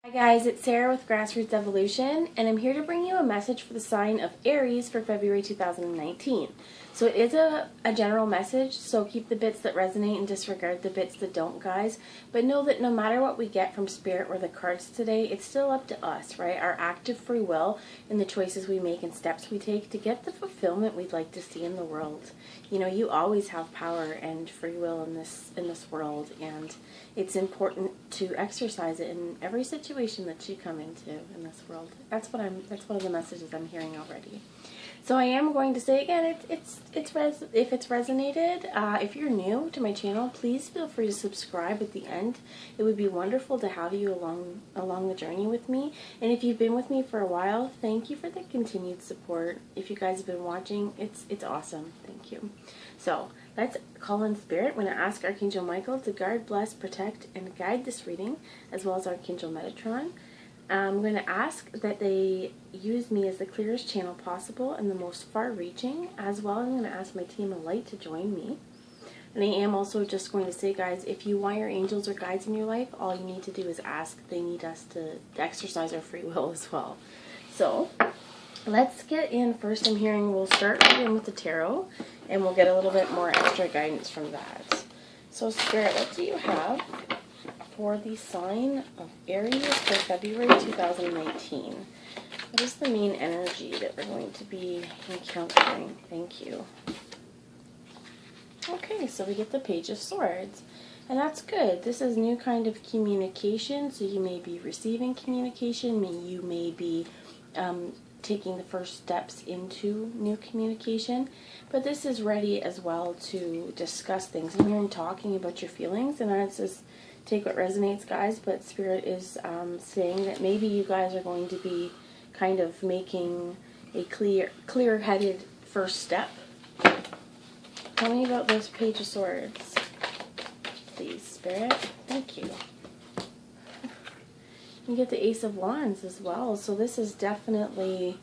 Hi guys, it's Sarah with Grassroots Evolution, and I'm here to bring you a message for the sign of Aries for February 2019. So it is a general message, so keep the bits that resonate and disregard the bits that don't, guys. But know that no matter what we get from Spirit or the cards today, it's still up to us, right? Our active free will and the choices we make and steps we take to get the fulfillment we'd like to see in the world. You know, you always have power and free will in this world, and it's important to exercise it in every situation that you come into in this world. That's one of the messages I'm hearing already. So I am going to say again, if it's resonated, if you're new to my channel, please feel free to subscribe at the end. It would be wonderful to have you along the journey with me. And if you've been with me for a while, thank you for the continued support. If you guys have been watching, it's awesome. Thank you. So let's call in Spirit. I'm going to ask Archangel Michael to guard, bless, protect, and guide this reading, as well as Archangel Metatron. I'm going to ask that they use me as the clearest channel possible and the most far-reaching, as well as I'm going to ask my team of light to join me. And I am also just going to say, guys, if you want your angels or guides in your life, all you need to do is ask. They need us to exercise our free will as well. So let's get in. First, I'm hearing we'll start right in with the tarot, and we'll get a little bit more extra guidance from that. So Spirit, what do you have for the sign of Aries for February 2019? What is the main energy that we're going to be encountering? Thank you. Okay, so we get the Page of Swords, and that's good. This is new kind of communication, so you may be receiving communication, you may be taking the first steps into new communication, but this is ready as well to discuss things. I'm hearing talking about your feelings, and it says take what resonates, guys, but Spirit is saying that maybe you guys are going to be kind of making a clear-headed first step. Tell me about this Page of Swords, please, Spirit. Thank you. You get the Ace of Wands as well, so this is definitely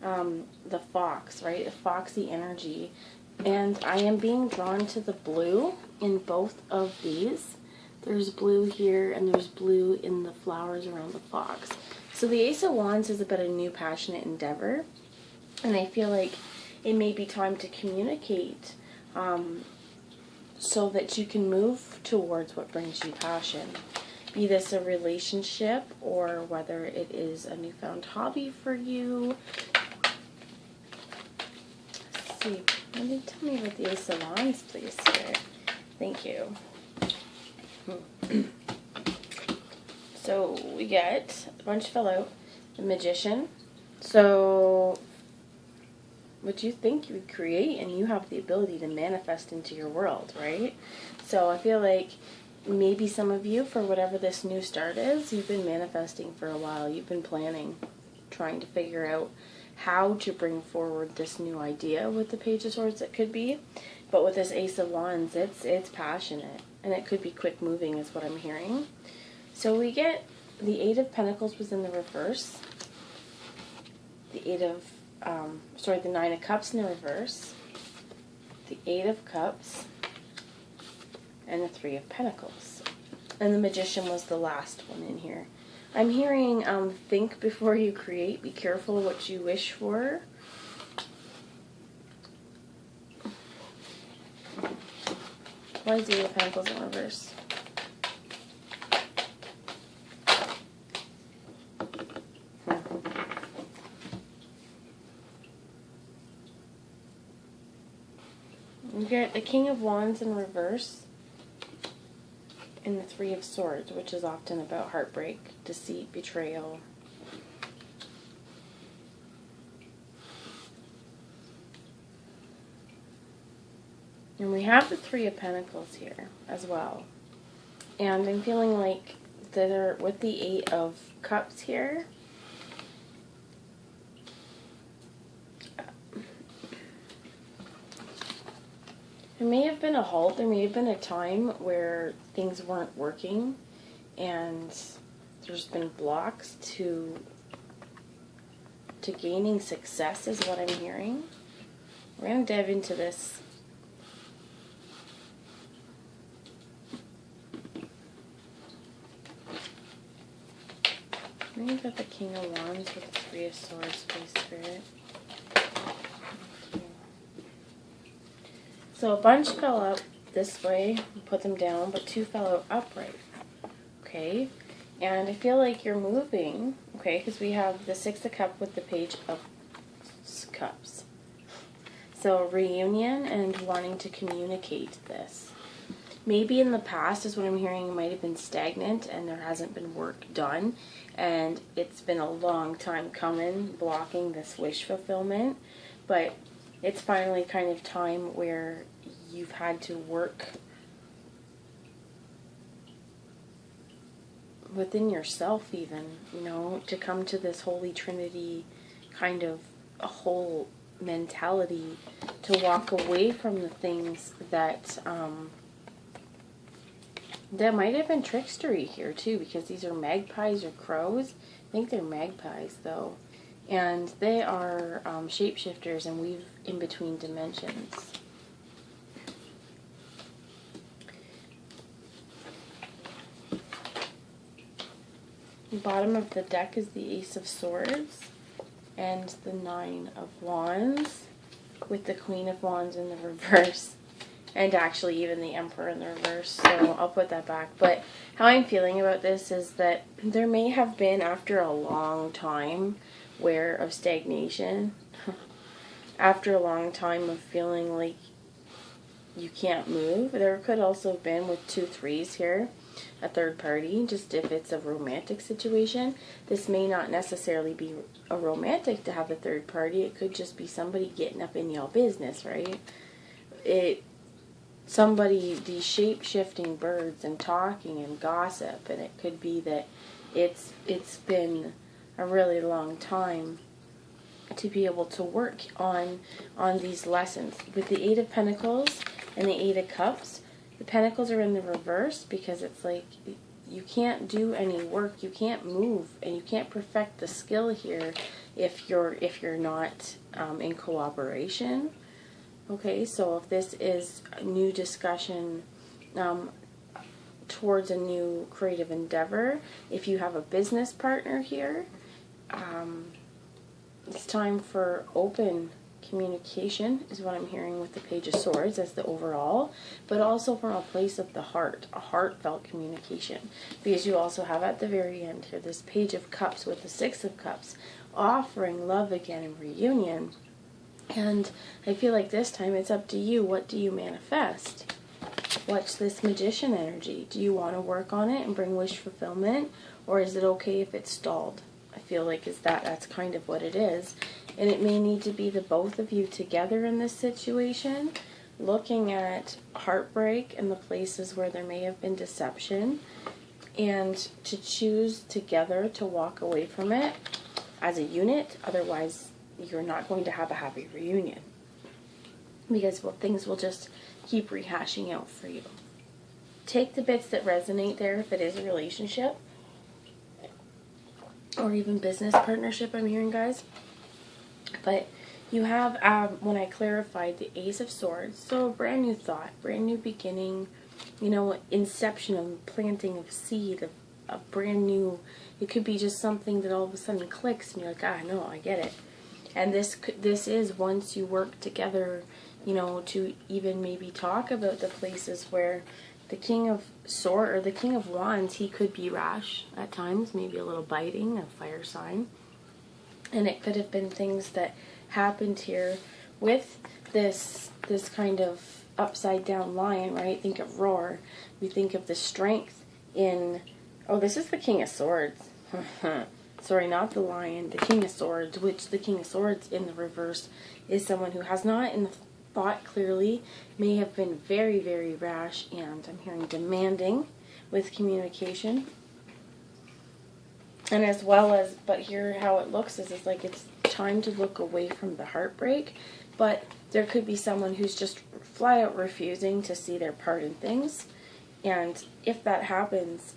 the fox, right? A foxy energy. And I am being drawn to the blue in both of these. There's blue here, and there's blue in the flowers around the fox. So the Ace of Wands is about a new passionate endeavor, and I feel like it may be time to communicate so that you can move towards what brings you passion. Be this a relationship, or whether it is a newfound hobby for you. Let's see. Tell me about the Ace of Wands, please, Spirit. Thank you. So we get a bunch fell out. The Magician. So what you think you would create, and you have the ability to manifest into your world, right? So I feel like maybe some of you, for whatever this new start is, you've been manifesting for a while. You've been planning, trying to figure out how to bring forward this new idea with the Page of Swords it could be. But with this Ace of Wands, it's passionate, and it could be quick moving is what I'm hearing. So we get the Eight of Pentacles was in the reverse. The Nine of Cups in the reverse. The Eight of Cups. And the Three of Pentacles. And the Magician was the last one in here. I'm hearing think before you create. Be careful what you wish for. Why is the Eight of Pentacles in reverse? You get the King of Wands in reverse, and the Three of Swords, which is often about heartbreak, deceit, betrayal. And we have the Three of Pentacles here as well. And I'm feeling like they're with the Eight of Cups here. There may have been a halt. There may have been a time where things weren't working, and there's been blocks to gaining success is what I'm hearing. We're going to dive into this. Then you've got the King of Wands with the Three of Swords, Space Spirit. So a bunch fell out this way, put them down, but 2 fell out upright. Okay, and I feel like you're moving, okay, because we have the Six of Cups with the Page of Cups. So reunion and wanting to communicate this. Maybe in the past, is what I'm hearing, it might have been stagnant and there hasn't been work done. And it's been a long time coming, blocking this wish fulfillment. But it's finally kind of time where you've had to work within yourself even, you know, to come to this Holy Trinity kind of a whole mentality, to walk away from the things that that might have been trickstery here too, because these are magpies or crows. I think they're magpies though, and they are shapeshifters and weave in between dimensions. The bottom of the deck is the Ace of Swords and the Nine of Wands with the Queen of Wands in the reverse. And actually even the Emperor in the reverse, so I'll put that back. But how I'm feeling about this is that there may have been, after a long time of stagnation, after a long time of feeling like you can't move, there could also have been, with 2 threes here, a third party, just if it's a romantic situation. This may not necessarily be a romantic to have a third party. It could just be somebody getting up in y'all business, right? These shape-shifting birds and talking and gossip, and it could be that it's been a really long time to be able to work on these lessons. With the Eight of Pentacles and the Eight of Cups, the Pentacles are in the reverse because it's like you can't do any work, you can't move, and you can't perfect the skill here if you're not in cooperation. Okay, so if this is a new discussion towards a new creative endeavor, if you have a business partner here, it's time for open communication, is what I'm hearing with the Page of Swords as the overall, but also from a place of the heart, a heartfelt communication. Because you also have at the very end here this Page of Cups with the Six of Cups, offering love again and reunion. And I feel like this time it's up to you. What do you manifest? What's this Magician energy? Do you want to work on it and bring wish fulfillment? Or is it okay if it's stalled? I feel like that's kind of what it is. And it may need to be the both of you together in this situation, looking at heartbreak and the places where there may have been deception, and to choose together to walk away from it as a unit. Otherwise, you're not going to have a happy reunion, because things will just keep rehashing out for you. Take the bits that resonate there if it is a relationship or even business partnership, I'm hearing, guys. But you have, when I clarified, the Ace of Swords, so a brand new thought, brand new beginning, you know, inception of planting of seed, of a brand new, it could be just something that all of a sudden clicks and you're like, no, I get it. And this is once you work together, you know, to even maybe talk about the places where the King of Swords or the King of Wands, he could be rash at times, maybe a little biting, a fire sign. And it could have been things that happened here with this kind of upside down lion, right? Think of roar. We think of the strength in, oh, this is the King of Swords. Sorry, not the lion, the King of Swords, which the King of Swords in the reverse is someone who has not thought clearly, may have been very, very rash, and I'm hearing demanding with communication. And as well as, but here how it looks is it's like it's time to look away from the heartbreak, but there could be someone who's just flat out refusing to see their part in things. And if that happens,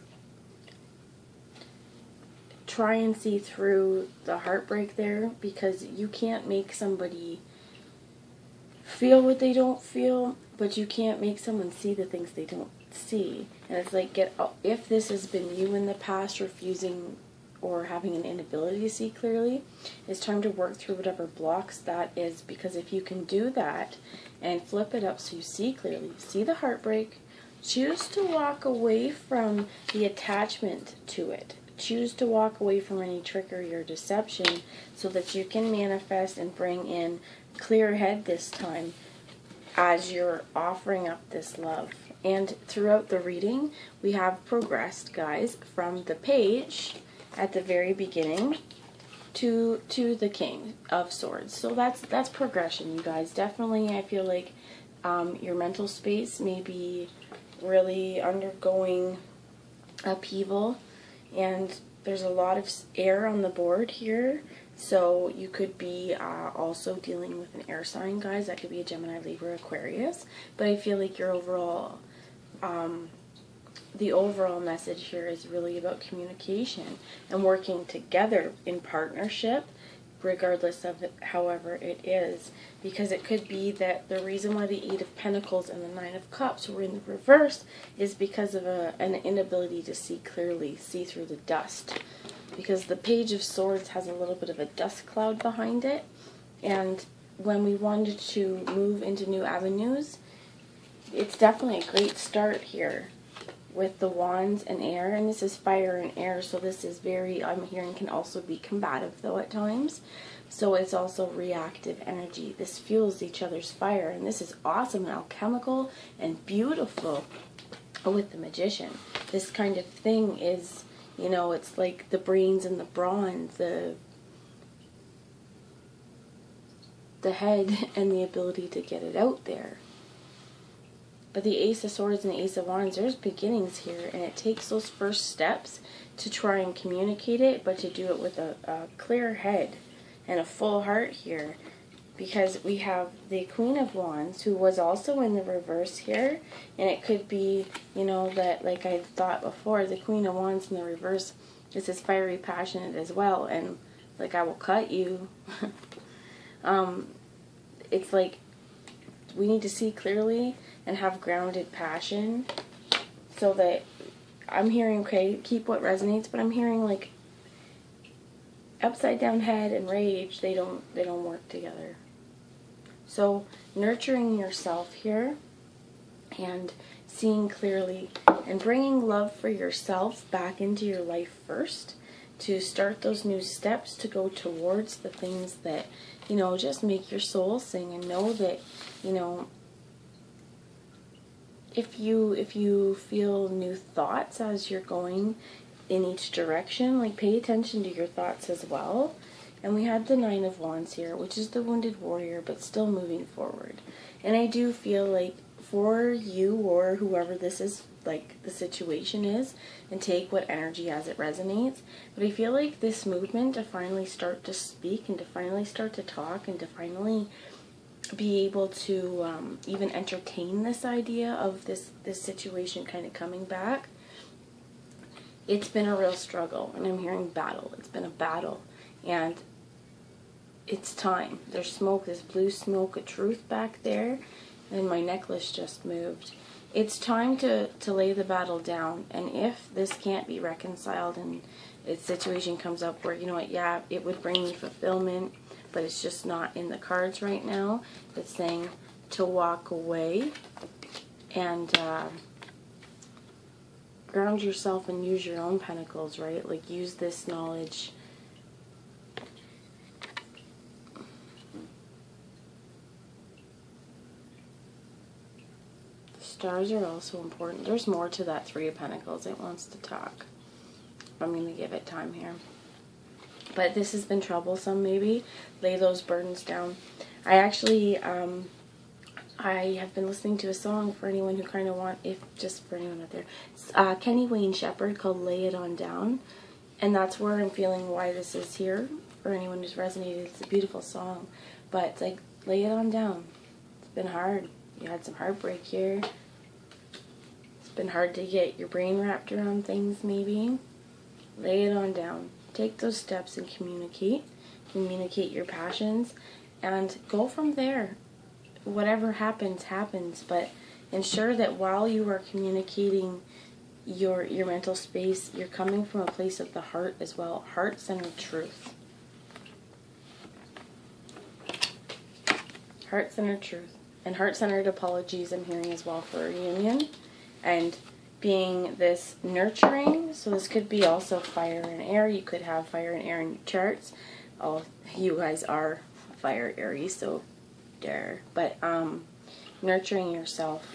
try and see through the heartbreak there, because you can't make somebody feel what they don't feel, but you can't make someone see the things they don't see. And it's like, if this has been you in the past refusing or having an inability to see clearly. It's time to work through whatever blocks that is, because if you can do that and flip it up so you see clearly, see the heartbreak, choose to walk away from the attachment to it. Choose to walk away from any trickery or deception so that you can manifest and bring in clear head this time as you're offering up this love. And throughout the reading, we have progressed, guys, from the page at the very beginning to the King of Swords. So that's progression, you guys. Definitely, I feel like your mental space may be really undergoing upheaval, and there's a lot of air on the board here. So you could be also dealing with an air sign, guys. That could be a Gemini, Libra, Aquarius. But I feel like your overall, the overall message here is really about communication and working together in partnership, regardless of it, however it is. Because it could be that the reason why the 8 of Pentacles and the 9 of Cups were in the reverse is because of an inability to see clearly, see through the dust. Because the Page of Swords has a little bit of a dust cloud behind it. And when we wanted to move into new avenues, it's definitely a great start here with the Wands and air. And this is fire and air, so this is very, I'm hearing, can also be combative though at times. So it's also reactive energy. This fuels each other's fire, and this is awesome and alchemical and beautiful with the Magician. This kind of thing is, you know, it's like the brains and the brawn, the head and the ability to get it out there. But the Ace of Swords and the Ace of Wands, there's beginnings here, and it takes those first steps to try and communicate it, but to do it with a clear head and a full heart here. Because we have the Queen of Wands, who was also in the reverse here, and it could be, you know, that, like I thought before, the Queen of Wands in the reverse, this is fiery, passionate as well, and like, I will cut you. It's like we need to see clearly and have grounded passion, so that I'm hearing, okay, keep what resonates, but I'm hearing like upside down head and rage, they don't work together. So nurturing yourself here and seeing clearly and bringing love for yourself back into your life first, to start those new steps to go towards the things that, you know, just make your soul sing, and know that, you know, if you feel new thoughts as you're going in each direction, like, pay attention to your thoughts as well. And we had the 9 of Wands here, which is the wounded warrior, but still moving forward. And I do feel like for you, or whoever this is, like the situation is, and take what energy as it resonates, but I feel like this movement to finally start to speak and to finally start to talk and to finally be able to even entertain this idea of this situation kind of coming back, it's been a real struggle. And I'm hearing battle. It's been a battle, and it's time. There's smoke, there's blue smoke of truth back there, and my necklace just moved. It's time to lay the battle down. And if this can't be reconciled and a situation comes up where, you know what, yeah, it would bring me fulfillment, but it's just not in the cards right now, it's saying to walk away and ground yourself and use your own pentacles, right? Like, use this knowledge. Stars are also important. There's more to that 3 of Pentacles. It wants to talk. I'm going to give it time here. But this has been troublesome, maybe. Lay those burdens down. I actually, I have been listening to a song for anyone who kind of just for anyone out there. It's Kenny Wayne Shepherd, called Lay It On Down. And that's where I'm feeling why this is here. For anyone who's resonated, it's a beautiful song. But it's like, lay it on down. It's been hard. You had some heartbreak here. It's been hard to get your brain wrapped around things, maybe. Lay it on down. Take those steps and communicate. Communicate your passions. And go from there. Whatever happens, happens. But ensure that while you are communicating your mental space. You're coming from a place of the heart as well. Heart-centered truth. Heart-centered truth. And heart-centered apologies I'm hearing as well for a reunion. And being this nurturing. So this could be also fire and air. You could have fire and air in your charts. Oh, you guys are fire Aries, so there. But nurturing yourself.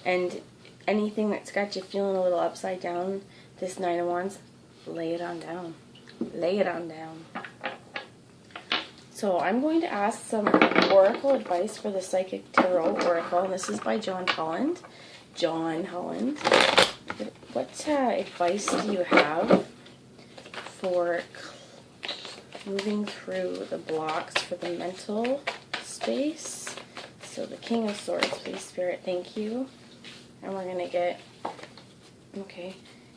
And anything that's got you feeling a little upside down, this Nine of Wands, lay it on down. Lay it on down. So I'm going to ask some oracle advice for the Psychic Tarot Oracle, and this is by John Holland. John Holland. What advice do you have for moving through the blocks for the mental space? So the King of Swords, please, Spirit, thank you. And we're going to get, okay,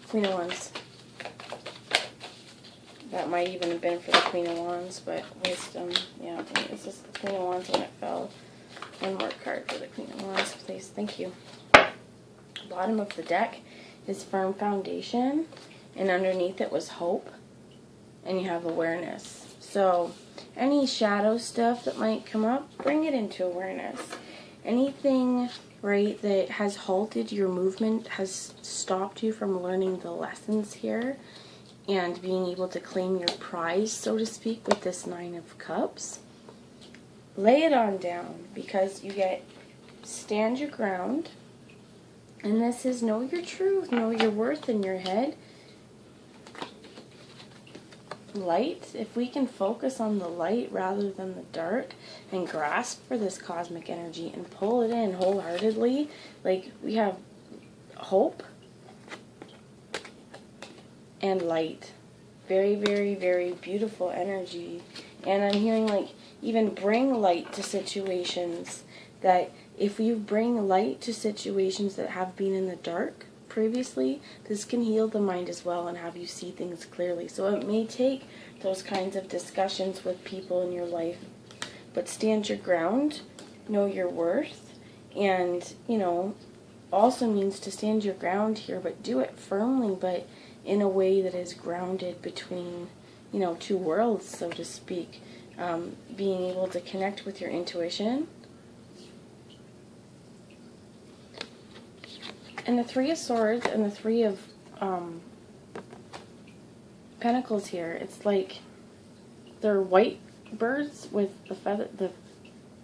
Queen of Wands. That might even have been for the Queen of Wands, but wisdom, yeah, I think it's just the Queen of Wands when it fell. One more card for the Queen of Wands, please, thank you. Bottom of the deck is firm foundation, and underneath it was hope, and you have awareness. So any shadow stuff that might come up, bring it into awareness. Anything, right, that has halted your movement, has stopped you from learning the lessons here and being able to claim your prize, so to speak, with this Nine of Cups, lay it on down, because you get stand your ground. And this is know your truth, know your worth in your head. Light, if we can focus on the light rather than the dark and grasp for this cosmic energy and pull it in wholeheartedly, like we have hope and light. Very, very, very beautiful energy. And I'm hearing like even bring light to situations that if you bring light to situations that have been in the dark previously, this can heal the mind as well and have you see things clearly. So it may take those kinds of discussions with people in your life, but stand your ground, know your worth, and, you know, also means to stand your ground here, but do it firmly, but in a way that is grounded between, you know, two worlds, so to speak. Being able to connect with your intuition. And the Three of Swords and the Three of Pentacles here, it's like they're white birds with the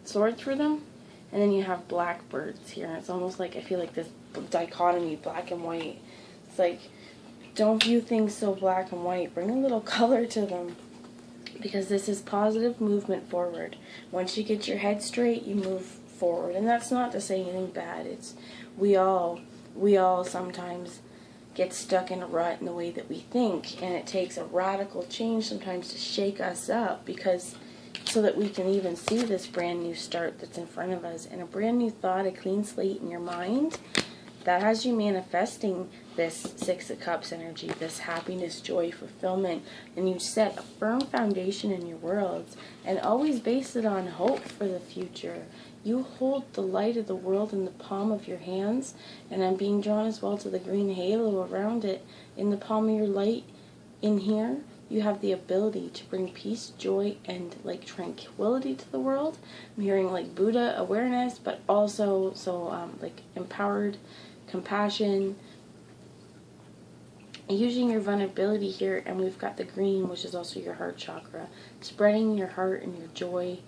sword through them, and then you have black birds here. It's almost like I feel like this dichotomy, black and white. It's like, don't view things so black and white. Bring a little color to them, because this is positive movement forward. Once you get your head straight, you move forward. And that's not to say anything bad. It's we all sometimes get stuck in a rut in the way that we think, and it takes a radical change sometimes to shake us up, because so that we can even see this brand new start that's in front of us, and a brand new thought, a clean slate in your mind that has you manifesting this Six of Cups energy, this happiness, joy, fulfillment, and you set a firm foundation in your worlds and always base it on hope for the future. You hold the light of the world in the palm of your hands, and I'm being drawn as well to the green halo around it. In the palm of your light, in here, you have the ability to bring peace, joy, and like tranquility to the world. I'm hearing like Buddha awareness, but also like empowered compassion, using your vulnerability here. And we've got the green, which is also your heart chakra, spreading your heart and your joy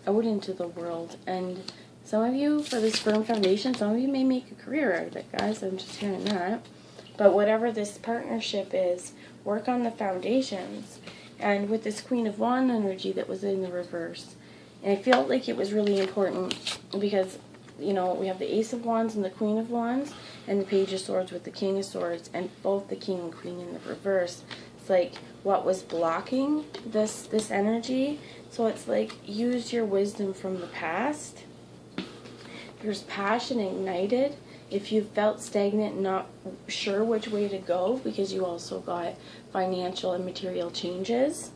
out into the world. And some of you, for this firm foundation, some of you may make a career out of it, guys. I'm just hearing that. But whatever this partnership is, work on the foundations. And with this Queen of Wands energy that was in the reverse, and I felt like it was really important because, you know, we have the Ace of Wands and the Queen of Wands, and the Page of Swords with the King of Swords, and both the King and Queen in the reverse. It's like what was blocking this energy. So it's like, use your wisdom from the past. There's passion ignited. If you felt stagnant, not sure which way to go, because you also got financial and material changes,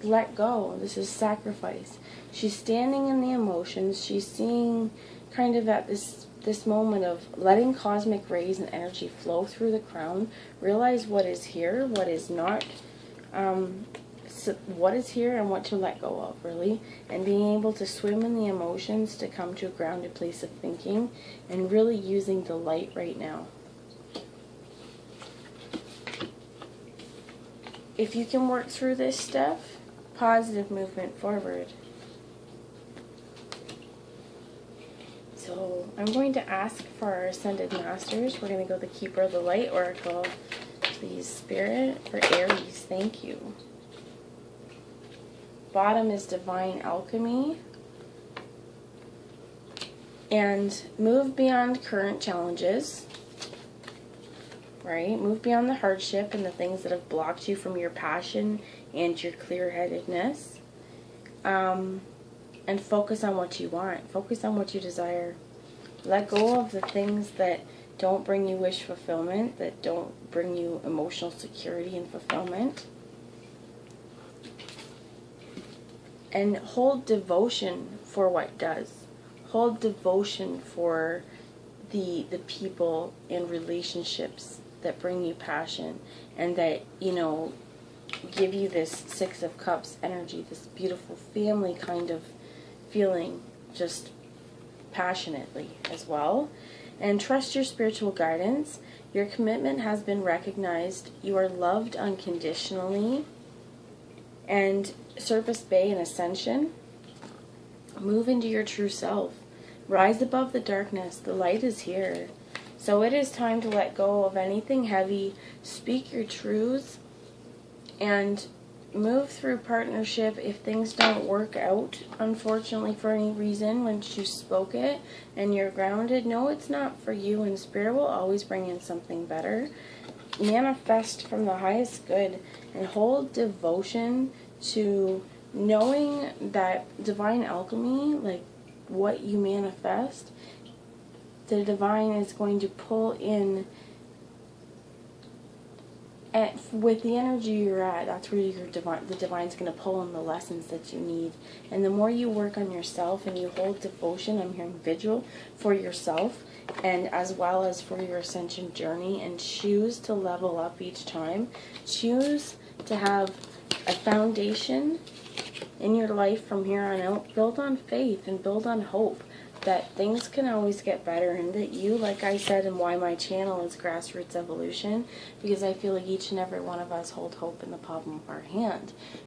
let go. This is sacrifice. She's standing in the emotions. She's seeing kind of at this this moment of letting cosmic rays and energy flow through the crown. Realize what is here, what is not, what is here and what to let go of, really. And being able to swim in the emotions to come to a grounded place of thinking and really using the light right now. If you can work through this stuff, positive movement forward. So I'm going to ask for our Ascended Masters. We're going to go the Keeper of the Light Oracle. Please, Spirit, for Aries. Thank you. Bottom is Divine Alchemy. And move beyond current challenges. Right? Move beyond the hardship and the things that have blocked you from your passion and your clear-headedness. And focus on what you want. Focus on what you desire. Let go of the things that don't bring you wish fulfillment, that don't bring you emotional security and fulfillment. And hold devotion for what does. Hold devotion for the people and relationships that bring you passion and that, you know, give you this Six of Cups energy, this beautiful family kind of feeling, just passionately as well. And trust your spiritual guidance. Your commitment has been recognized. You are loved unconditionally. And Surface Bay and Ascension. Move into your true self. Rise above the darkness. The light is here. So it is time to let go of anything heavy. Speak your truths. And move through partnership if things don't work out, unfortunately, for any reason. Once you spoke it and you're grounded, no, it's not for you, and Spirit will always bring in something better. Manifest from the highest good and hold devotion to knowing that divine alchemy, like what you manifest, the divine is going to pull in with the energy you're at. That's where the divine's going to pull in the lessons that you need. And the more you work on yourself and you hold devotion, I'm hearing vigil for yourself and as well as for your ascension journey, and choose to level up each time. Choose to have a foundation in your life from here on out. Build on faith and build on hope that things can always get better, and that you, like I said, and why my channel is Grassroots Evolution, because I feel like each and every one of us hold hope in the palm of our hand.